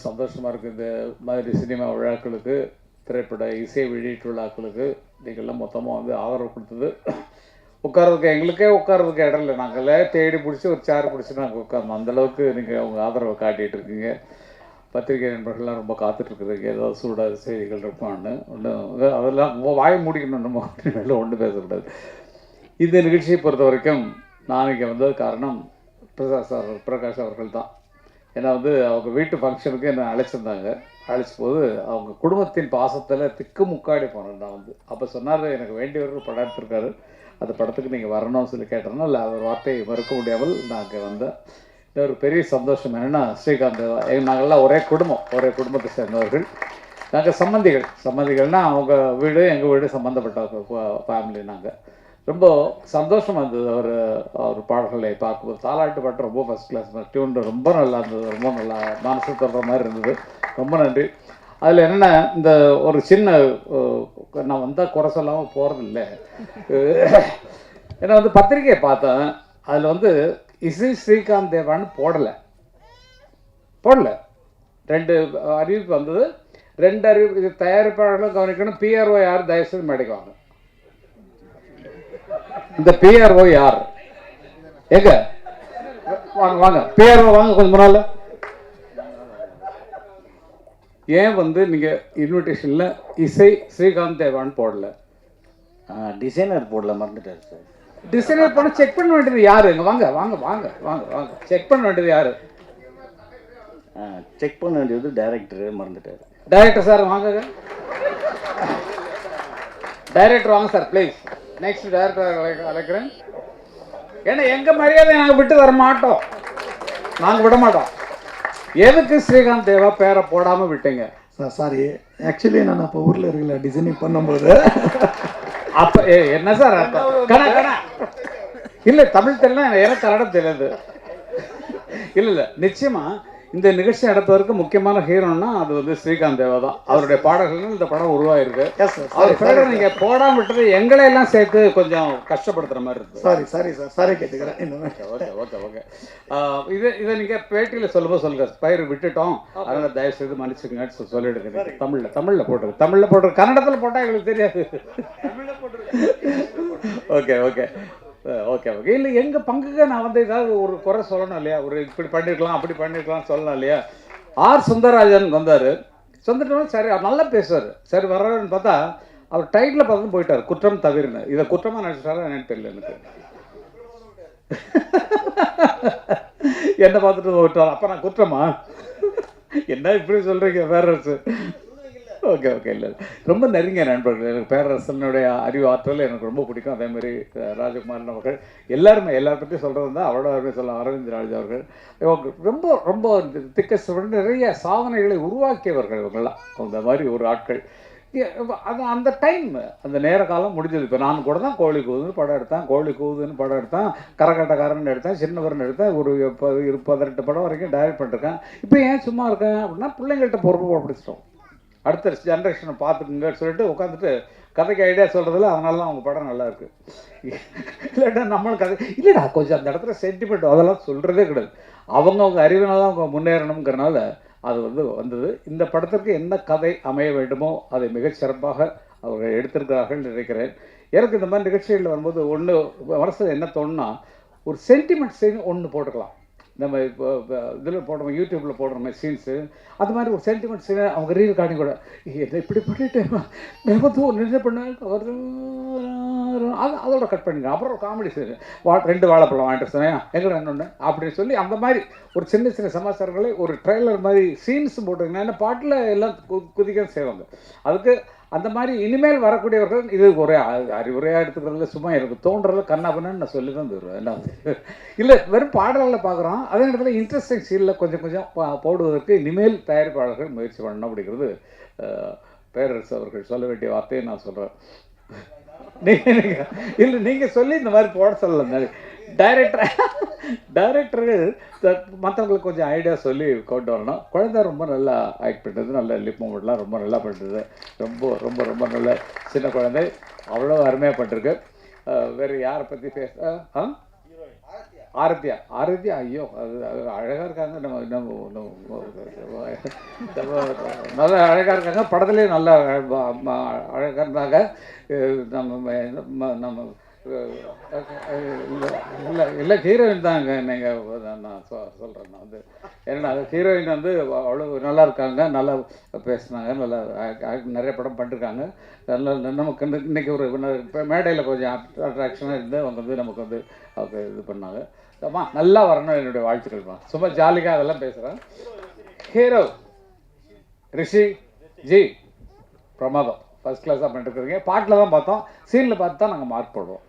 சந்தோஷமாக இருக்குது. இந்த மாதிரி சினிமா விழாக்களுக்கு, திரைப்பட இசை வெளியீட்டு விழாக்களுக்கு நீங்கள்லாம் மொத்தமாக வந்து ஆதரவு கொடுத்தது. உட்கார்றதுக்கு எங்களுக்கே உட்கார்றதுக்கு இடம் இல்லை. நாங்களே தேடி பிடிச்சி ஒரு சேர் பிடிச்சி நாங்கள் உட்கார்ந்தோம். அந்தளவுக்கு நீங்கள் உங்கள் ஆதரவை காட்டிகிட்டு இருக்கீங்க. பத்திரிகை நண்பர்கள்லாம் ரொம்ப காத்துட்ருக்குறீங்க. ஏதாவது சூடாக செய்திகள் இருப்பான்னு ஒன்று அதெல்லாம் வாய் மூடிக்கணும். நம்ம மேலே ஒன்றும் பேசக்கூடாது. இந்த நிகழ்ச்சியை பொறுத்த வரைக்கும் நான் இங்கே வந்தது காரணம் பிரகாஷ் அவர்கள் தான். ஏன்னா வந்து அவங்க வீட்டு ஃபங்க்ஷனுக்கு என்னை அழைச்சிருந்தாங்க. அழைச்ச போது அவங்க குடும்பத்தின் பாசத்தில் திக்கு முக்காடி போனேன் நான் வந்து. அப்போ சொன்னார், எனக்கு வேண்டியவர் படம் எடுத்திருக்காரு, அந்த படத்துக்கு நீங்கள் வரணும்னு சொல்லி கேட்டோன்னா இல்லை ஒரு வார்த்தையை மறுக்க முடியாமல் நாங்கள் வந்தேன். ஒரு பெரிய சந்தோஷம் என்னென்னா, ஸ்ரீகாந்த் நாங்கள்லாம் ஒரே குடும்பத்தை சேர்ந்தவர்கள். நாங்கள் சம்மந்திகள்னால் அவங்க வீடு எங்கள் வீடு சம்மந்தப்பட்ட ஃபேமிலி. நாங்கள் ரொம்ப சந்தோஷமாக இருந்தது அவர் பாடல்களை பார்க்கும்போது. தாலாட்டு பாட்டு ரொம்ப ஃபஸ்ட் கிளாஸ், டியூன் ரொம்ப நல்லா இருந்தது, ரொம்ப நல்லா மனசு தொடுற மாதிரி இருந்தது. ரொம்ப நன்றி. அதில் என்னென்னா, இந்த ஒரு சின்ன நான் வந்தால் குறை சொல்லாமல் போகிறதில்ல. ஏன்னா வந்து பத்திரிகையை பார்த்தேன், அதில் வந்து இசை ஸ்ரீகாந்த் தேவான்னு போடலை. 2 அறிவிப்பு வந்தது. 2 அறிவிப்பு. இது தயாரிப்பாளர்களும் கவனிக்கணும். பிஆர்ஓ யார் தயவுசெய்து மேடைக்குவாங்க. இந்த பிஆர்ஓ யார்? எங்க வாங்க வாங்க, பிஆர்ஓ வாங்க கொஞ்சம் முன்னால. ஏன் வந்து நீங்க இன்விடேஷன்ல இசை ஸ்ரீகாந்த் தேவான்னு போடல? டிசைனர் போடல, மறந்துட்டாரு சார். டிசைனர் போட செக் பண்ண வேண்டியது யாரு? வாங்க வாங்க வாங்க வாங்க வாங்க, செக் பண்ண வேண்டியது யாரு? செக் பண்ண வேண்டியது டைரக்டர், மறந்துட்டாரு. டைரக்டர் சார் வாங்க. டைரக்டர் வாங்க சார் ப்ளீஸ். நெக்ஸ்ட் டைரக்டர் அழைக்கிறேன். ஏன்னா எங்கள் மரியாதை நாங்கள் விட்டு வர மாட்டோம், நாங்கள் விட மாட்டோம். எதுக்கு ஸ்ரீகாந்த் தேவா பேரை போடாமல் விட்டீங்க சார்? சாரி, ஆக்சுவலி நான் அப்போ ஊரில் இருக்கல, டிசைனிங் பண்ணும்போது. அப்போ என்ன சார் இல்லை, தமிழ் தெரியல, எனக்கு கன்னடம் தெரியாது. இல்லை நிச்சயமாக இந்த நிகழ்ச்சி நடப்பதற்கு முக்கியமான ஹீரோன்னா அது வந்து ஸ்ரீகாந்த் தேவா தான். அவருடைய பாடல்கள் இந்த படம் உருவாயிருக்கு. அவர் பேரை நீங்கள் போடாமல் விட்டது எங்களை எல்லாம் சேர்த்து கொஞ்சம் கஷ்டப்படுத்துகிற மாதிரி இருக்குது. சாரி கேட்டுக்கிறேன். ஓகே. இதை நீங்கள் பேட்டியில் சொல்லும்போது சொல்லுங்கள், பயிர் விட்டுட்டோம், அதனால் தயவுசெய்து மன்னிச்சுக்கங்க சொல்லிடுங்க. தமிழில் போட்டுருக்கு. கன்னடத்தில் போட்டால் எங்களுக்கு தெரியாது. ஓகே. இல்லை எங்கள் பங்குக்கு நான் வந்து ஏதாவது ஒரு குறை சொல்லணும் இல்லையா? ஒரு இப்படி பண்ணியிருக்கலாம், அப்படி பண்ணியிருக்கலாம் சொல்லலாம் இல்லையா? ஆர் சுந்தரராஜன் வந்தார். சொந்துட்டோம், சரி அவர் நல்லா பேசுவார். சரி வர்றாருன்னு பார்த்தா அவர் டைட்டில் பார்த்து போயிட்டார், குற்றம் தவிர்னு. இதை குற்றமாக நினச்சிட்டாரா என்னன்னு தெரியல எனக்கு. என்னை பார்த்துட்டு போயிட்டார். அப்போ நான் குற்றமா? என்ன இப்படி சொல்கிறீங்க பேரரசு? ஓகே. இல்லை ரொம்ப நெருங்கிய நண்பர்கள். எனக்கு பேரரசனுடைய அறிவு ஆற்றல் எனக்கு ரொம்ப பிடிக்கும். அதேமாதிரி ராஜகுமாரன் அவர்கள் எல்லார் பற்றியும் சொல்கிறது தான் அவரோட அருமை சொல்ல. அரவிந்த் ராஜ் அவர்கள் ரொம்ப ரொம்ப திக்கஸ்ட் நிறைய சாதனைகளை உருவாக்கியவர்கள் இவங்கெல்லாம். அந்த மாதிரி ஒரு ஆட்கள். அது அந்த டைம், அந்த நேர காலம் முடிஞ்சது. இப்போ நான் கூட தான் கோழி கூதுன்னு படம் எடுத்தேன், கரகாட்டக்காரன் எடுத்தேன், சின்னவரன் எடுத்தேன், ஒரு 18 படம் வரைக்கும் டைரக்ட் பண்ணிருக்கேன். இப்போ ஏன் சும்மா இருக்கேன் அப்படின்னா, பிள்ளைங்கள்ட்ட பொறுப்பு பிடிச்சிட்டோம். அடுத்த ஜென்ரேஷனை பார்த்துக்குங்க சொல்லிட்டு உட்காந்துட்டு கதைக்கு ஐடியா சொல்கிறதில்ல. அதனால தான் அவங்க படம் நல்லா இருக்குது. இல்லைடா நம்மளுக்கு கதை இல்லைடா, கொஞ்சம் அந்த இடத்துல சென்டிமெண்ட் அதெல்லாம் சொல்கிறதே கிடையாது. அவங்க அறிவினால அவங்க முன்னேறணுங்கிறனால அது வந்தது. இந்த படத்திற்கு என்ன கதை அமைய வேண்டுமோ அதை மிகச்சிறப்பாக அவர்கள் எடுத்திருக்கிறார்கள் நினைக்கிறேன். எனக்கு இந்த மாதிரி நிகழ்ச்சிகளில் வரும்போது ஒன்று மனசு என்ன தோணுன்னா, ஒரு சென்டிமெண்ட் சீன் ஒன்று போட்டுக்கலாம். நம்ம இப்போ இதில் போடுறோம், யூடியூப்பில் போடுற மாதிரி சீன்ஸு, அது மாதிரி ஒரு சென்டிமெண்ட் சீனை அவங்க ரீல் காட்டி கூட என்ன இப்படி பண்ணிட்டேன் நின்று பண்ண அதோட கட் பண்ணிங்க. அப்புறம் காமெடி சீன் 2 வாழைப்பழம் வாங்கிட்டு சொன்னேன் எங்கே ஒன்று அப்படின்னு சொல்லி அந்த மாதிரி ஒரு சின்ன சமாச்சாரங்களை ஒரு ட்ரெய்லர் மாதிரி சீன்ஸ் போட்டுருங்க. ஏன்னா பாட்டில் எல்லாம் குதிக்க செய்வாங்க. அதுக்கு அந்த மாதிரி இனிமேல் வரக்கூடியவர்கள் இது ஒரே அறிவுரையாக எடுத்துக்கிறதுல சும்மா எனக்கு தோன்றதில்ல கண்ணாபன்னு நான் சொல்லி தான் தருவேன். என்ன இல்லை, வெறும் பாடல்களில் பார்க்குறோம். அதே நேரத்தில் இன்ட்ரெஸ்டிங் சீனில் கொஞ்சம் போடுவதற்கு இனிமேல் தயாரிப்பாளர்கள் முயற்சி பண்ணணும் அப்படிங்கிறது பேரரசு அவர்கள் சொல்ல வேண்டிய வார்த்தையை நான் சொல்கிறேன். நீங்கள் சொல்லி இந்த மாதிரி போட சொல்லலை. டைரக்டர்கள் மற்றவங்களுக்கு கொஞ்சம் ஐடியா சொல்லி கொண்டு வரணும். குழந்தை ரொம்ப நல்லா ஆக்ட் பண்ணுறது, நல்ல லிப் மூமெண்ட்லாம் ரொம்ப நல்லா பண்ணுறது. ரொம்ப நல்ல சின்ன குழந்தை, அவ்வளோ அருமையாக பண்ணிருக்கு. வேறு யாரை பற்றி ஆரத்தியா ஐயோ அது அழகாக இருக்காங்க. நம்ம நல்லா அழகாக இருக்காங்க. படத்துலேயே நல்லா அழகாக இருந்தாங்க. நம்ம இல்லை ஹீரோயின் தாங்க. நீங்கள் நான் சொல்கிறேன். நான் வந்து ஏன்னா அது ஹீரோயின் வந்து அவ்வளோ நல்லா இருக்காங்க, நல்லா பேசுனாங்க, நல்லா நிறைய படம் பண்ணிருக்காங்க. நல்லா நமக்கு இன்றைக்கி ஒரு மேடையில் கொஞ்சம் அட்ராக்ஷனாக இருந்து அவங்க வந்து நமக்கு வந்து அவங்க இது பண்ணாங்க. அம்மா நல்லா வரணும், என்னுடைய வாழ்த்துக்கள்மா. சும்மா ஜாலிக்காக அதெல்லாம் பேசுகிறேன். ஹீரோ ரிஷி ஜி பிரமாதம், ஃபஸ்ட் கிளாஸாக பண்ணிட்டுருக்கீங்க. பாட்டில் தான் பார்த்தோம், சீனில் பார்த்து தான் நாங்கள் மார்க் போடுவோம்.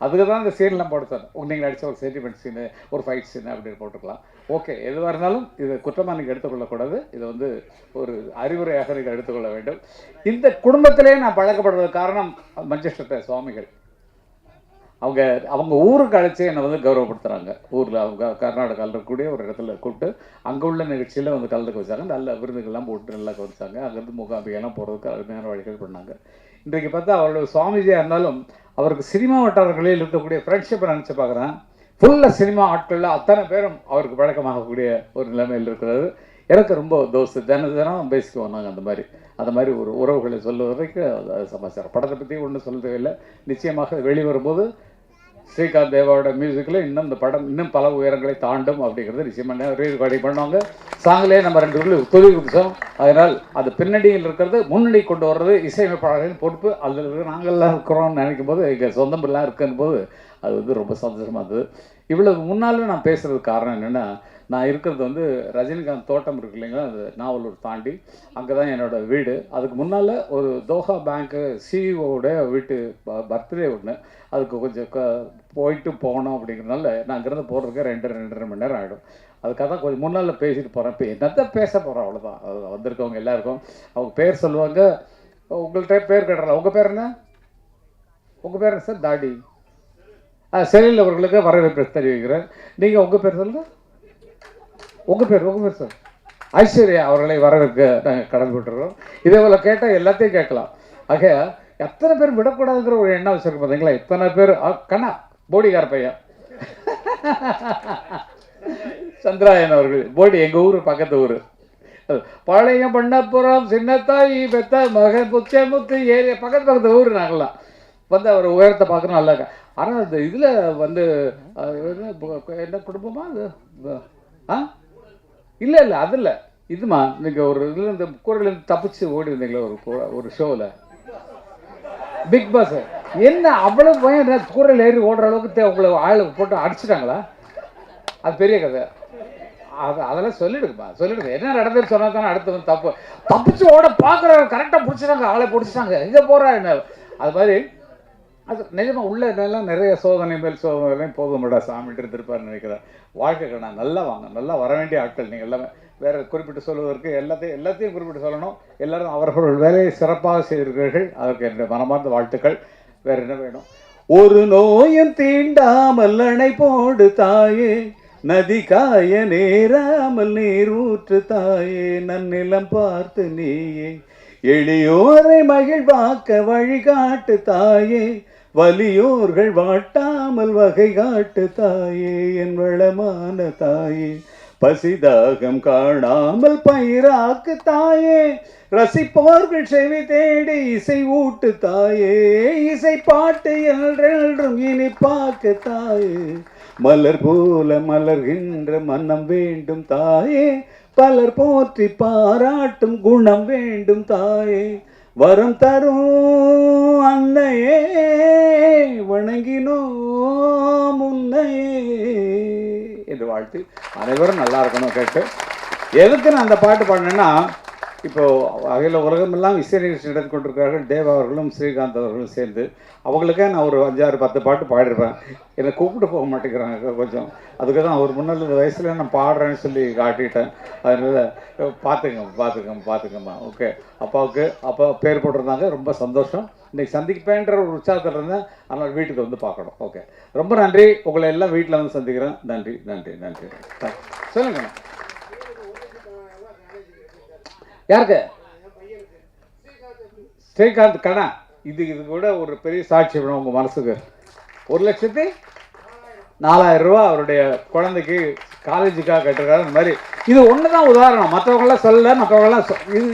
அதுக்கு தான் இந்த சீன்லாம் போட்டு நீங்கள் அடித்த ஒரு சென்டிமெண்ட் சீனு, ஒரு ஃபைட் சீனு அப்படின்னு போட்டுக்கலாம். ஓகே, எதுவாக இருந்தாலும் இது குற்றமாக நீங்கள் எடுத்துக்கொள்ளக்கூடாது. இது வந்து ஒரு அறிவுரையாக நீங்கள் எடுத்துக்கொள்ள வேண்டும். இந்த குடும்பத்திலே நான் பழக்கப்படுறதுக்கு காரணம் மஞ்சேஸ்வர சுவாமிகள். அவங்க ஊருக்கு அழைச்சி என்னை வந்து கௌரவப்படுத்துகிறாங்க. ஊரில் அவங்க கர்நாடகாவில் இருக்கக்கூடிய ஒரு இடத்துல கூப்பிட்டு அங்கே உள்ள நிகழ்ச்சியில் வந்து கலந்துக்க வச்சாங்க. நல்ல விருதுகள்லாம் போட்டு நல்லா கவனிச்சாங்க. அங்கேருந்து மூகாம்பிகைலாம் போகிறதுக்கு அருமையான வழிகள் பண்ணாங்க. இன்றைக்கு பார்த்தா அவரோட சுவாமிஜியாக இருந்தாலும் அவருக்கு சினிமா வட்டாரங்களில் இருக்கக்கூடிய ஃப்ரெண்ட்ஷிப்பை நினச்சி பார்க்குறேன். ஃபுல்லாக சினிமா ஆட்களில் அத்தனை பேரும் அவருக்கு பழக்கமாகக்கூடிய ஒரு நிலைமையில் இருக்கிறது. எனக்கு ரொம்ப தோஸ்து, தினம் பேசிக்குவோம் நாங்கள். அந்த மாதிரி ஒரு உறவுகளை சொல்லுவதற்கு அது சமாச்சாரம். படத்தை பற்றி ஒன்றும் சொல்லவே இல்லை. நிச்சயமாக வெளிவரும்போது ஸ்ரீகாந்த் தேவாவோட மியூசிக்கில் இன்னும் இந்த படம் இன்னும் பல உயரங்களை தாண்டும் அப்படிங்கிறது நிச்சயமாக ரீரெக்கார்டிங் பண்ணுவாங்க. சாங்கிலே நம்ம 2 பேரும் தொழில் கொடுத்தோம். அதனால் அது பின்னணியில் இருக்கிறது முன்னணி கொண்டு வர்றது இசையமைப்பாளர்களின் பொறுப்பு. அதில் நாங்கள்லாம் இருக்கிறோம்னு நினைக்கும் போது, எங்கள் சொந்தம் எல்லாம் இருக்குன்னு போது அது வந்து ரொம்ப சந்தோஷமாக இருந்தது. இவ்வளவு முன்னாலும் நான் பேசுகிறதுக்கு காரணம் என்னென்னா, நான் இருக்கிறது வந்து ரஜினிகாந்த் தோட்டம் இருக்கு இல்லைங்களா, அது நாவலூர் தாண்டி அங்கே தான் என்னோடய வீடு. அதுக்கு முன்னால் ஒரு தோஹா பேங்க்கு சிஇஓட வீட்டு பர்த்டே ஒன்று, அதுக்கு கொஞ்சம் போயிட்டு போகணும் அப்படிங்கிறதுனால நான் அங்கேருந்து போகிறதுக்கு 2-2.5 மணி நேரம் ஆகிடும். அதுக்காக தான் கொஞ்சம் முன்னால் பேசிட்டு போகிறேன். இப்போ என்னத்தான் பேச போகிறோம், அவ்வளோதான். அது வந்திருக்கவங்க எல்லாருக்கும் அவங்க பேர் சொல்லுவாங்க. உங்கள்கிட்ட பேர் கேட்டுறல, உங்கள் பேர் என்ன? உங்கள் பேர் என்ன சார்? தாடி. செலில் அவர்களுக்கு வரவேற்பு தெரிவிக்கிறேன். நீங்கள் உங்கள் பேர் சொல்லுங்கள். உங்கள் பேர் சார்? ஐஸ்வர்யா அவர்களை வரவேற்க நாங்கள் கடல் விட்டுறோம். இதே போல் கேட்டால் எல்லாத்தையும் கேட்கலாம். ஆக எத்தனை பேர் விடக்கூடாதுங்கிற ஒரு எண்ணம் வச்சுருக்கு பார்த்தீங்களா? இத்தனை பேர். கண்ணா போடிக்கார பையன் சந்திராயன் அவர்கள் போடி, எங்கள் ஊர் பக்கத்து ஊர். பழைய பண்ணப்புறம் சின்னத்தாய் பெத்த மகன் புச்சமுத்து ஏரியா பக்கத்து ஊர். நாங்களாம் வந்து அவர் உயரத்தை பார்க்குறோம் நல்லா. ஆனால் இந்த இதில் வந்து என்ன குடும்பமா அது? இல்லை அதில் இதுமா நீங்கள் ஒரு இதில் இந்த கூரையிலேருந்து தப்பிச்சு ஓடி இருந்தீங்களா ஒரு ஷோவில், பிக் பாஸ். என்ன அவ்வளோ பயம், கூரையில் ஏறி ஓடுற அளவுக்கு உங்களை ஆளு போட்டு அடிச்சிட்டாங்களா? அது பெரிய கதை. அதெல்லாம் சொல்லிடுங்க. என்ன நடந்துன்னு சொன்னால் தானே அடுத்து வந்து தப்பிச்சு ஓட பார்க்குறாங்க. கரெக்டாக பிடிச்சிட்டாங்க, ஆளை பிடிச்சிட்டாங்க, இங்கே போகிறா என்ன. அது மாதிரி அது நிஜமாக உள்ள இதெல்லாம் நிறைய சோதனை மேல் சோதனைகளையும் போதும்டா சாமிட்டு இருந்திருப்பாருன்னு நினைக்கிறேன். வாழ்க்கைக்கு நான் நல்லா வாங்க, நல்லா வர வேண்டிய ஆட்கள் நீங்கள் எல்லாமே. வேறு குறிப்பிட்டு சொல்வதற்கு எல்லாத்தையும் குறிப்பிட்டு சொல்லணும். எல்லோரும் அவர்கள் வேலையை சிறப்பாக செய்திருக்கிறீர்கள். அதற்கு என்னுடைய மனமார்ந்த வாழ்த்துக்கள். வேறு என்ன வேணும்? ஒரு நோயும் தீண்டாமல் அணை போடு தாயே, நதி காய நேராமல் நீர் ஊற்று தாயே, நன்னிலம் பார்த்து நீயே, எளியோரை மகிழ்வாக்க வழிகாட்டு தாயே, வலியோர்கள் வாட்டாமல் வகை காட்டு தாயே, என் வளமான தாயே, பசிதாகம் காணாமல் பயிராக்கு தாயே, ரசிப்போர்கள் செவி தேடி இசை ஊட்டு தாயே, இசை பாட்டு என்றென்றும் இனிப்பாக்கு தாயே, மலர் போல மலர்கின்ற மனம் வேண்டும் தாயே, பலர் போற்றி பாராட்டும் குணம் வேண்டும் தாயே, வரம் தரும் அன்னையே வணங்கினோம் உன்னையே என்று வாழ்த்து. அனைவரும் நல்லா இருக்கணும் கேட்டு. எதுக்கு நான் அந்த பாட்டு பாடினேன்னா, இப்போது அகில உலகமெல்லாம் இசை நிகழ்ச்சி நடத்தி கொண்டிருக்கிறார்கள். தேவா அவர்களும் ஸ்ரீகாந்த் அவர்களும் சேர்ந்து. அவங்களுக்கே நான் ஒரு 5-6-10 பாட்டு பாடிருப்பேன். என்னை கூப்பிட்டு போக மாட்டேங்கிறாங்க கொஞ்சம். அதுக்கு தான் அவர் முன்னாள் இந்த வயசில் நான் பாடுறேன்னு சொல்லி காட்டிட்டேன். அதனால் பார்த்துக்கம்மா. ஓகே, அப்பா பேர் போட்டிருந்தாங்க. ரொம்ப சந்தோஷம். இன்றைக்கி சந்திப்பேன்ற ஒரு உற்சாகத்தில் இருந்தேன். அதனால் வீட்டுக்கு வந்து பார்க்கணும். ஓகே, ரொம்ப நன்றி. உங்களை எல்லாம் வீட்டில் வந்து சந்திக்கிறேன். நன்றி. சொல்லுங்கண்ணா. யாருக்கு? ஸ்ரீகாந்த் கண்ணா. இது கூட ஒரு பெரிய சாட்சி வேணும் உங்கள் மனசுக்கு. 1,00,000 4,000 ரூபா அவருடைய குழந்தைக்கு காலேஜுக்காக கட்டுறாரு. இந்த மாதிரி இது ஒன்று தான் உதாரணம். மற்றவங்களாம் சொல்லலை, மற்றவங்களாம்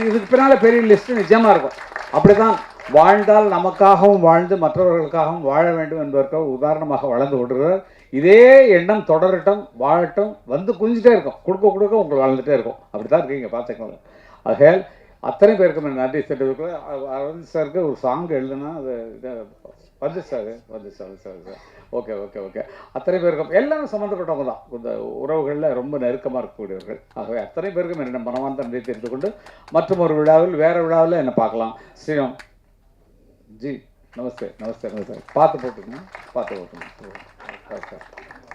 இதுக்கு பின்னால் பெரிய லிஸ்ட்டு நிச்சயமாக இருக்கும். அப்படி தான் வாழ்ந்தால் நமக்காகவும் வாழ்ந்து மற்றவர்களுக்காகவும் வாழ வேண்டும் என்பதற்கு உதாரணமாக வளர்ந்து விடுறார். இதே எண்ணம் தொடரட்டும், வாழட்டும், வந்து குஞ்சிட்டே இருக்கும், கொடுக்க கொடுக்க உங்களுக்கு வளர்ந்துட்டே இருக்கும். அப்படி தான் இருக்கீங்க, பார்த்துக்கோங்க. ஆகையால் அத்தனை பேருக்கும் நன்றி தெரிவிக்க. அரவிந்த் சாருக்கு ஒரு சாங் எழுதுனா அது வந்து சார் ஓகே ஓகே ஓகே. அத்தனை பேருக்கும் எல்லாரும் சம்மந்தப்பட்டவங்க தான், இந்த உறவுகளில் ரொம்ப நெருக்கமாக இருக்கக்கூடியவர்கள். ஆகவே அத்தனை பேருக்கும் என்னென்ன மனமார்ந்த நன்றி தெரிந்து கொண்டு மற்றும் ஒரு விழாவில் வேறு விழாவில் என்னை பார்க்கலாம். ஸ்ரீராம் ஜி நமஸ்தே நமஸ்தே நமஸ்தே. பார்த்து போட்டுங்க.